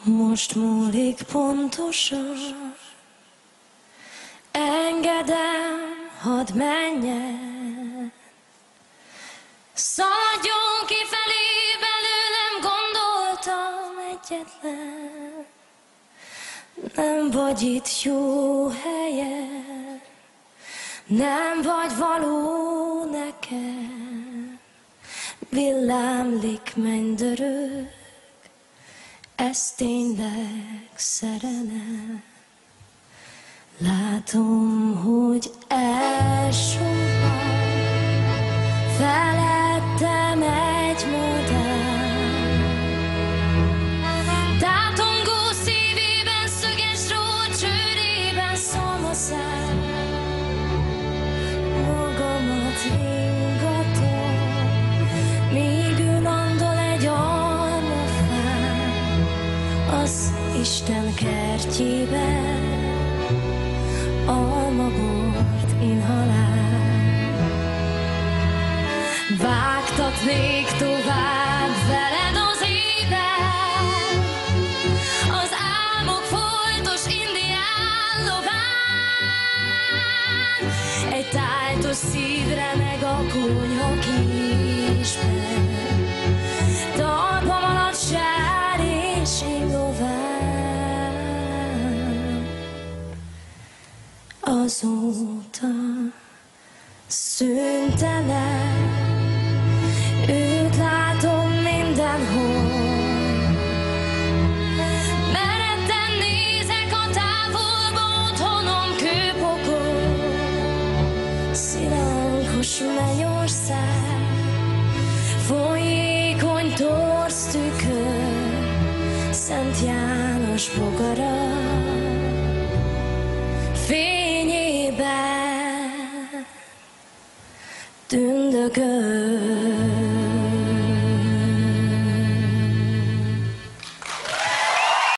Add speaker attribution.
Speaker 1: Most múlik pontosan, engedem, hadd menjen. Szaladjon kifelé belőlem, gondoltam egyetlen. Nem vagy itt jó helyen, nem vagy való nekem. Villámlik, mennydörög, ez tényleg szerelem. Látom, hogy elsuhan felettem egy modell. Tátongó szívében szöges rót, csőrében szalmaszál. Magamat ringatom, míg ő landol egy almafán az Isten kertjében. Almabort inhalál. Vágtatnék tovább veled az éven, az álmok folytos indián lován. Egy tájtos szívre meg a konyha kisben, talpam alatt sár és ingován. Azóta szüntelen, őt látom mindenhol. Meredten nézek a távolba, otthonom kőpokol. Szilánkos mennyország, folyékony torz tükör, Szent János bogara. Fényében tündököl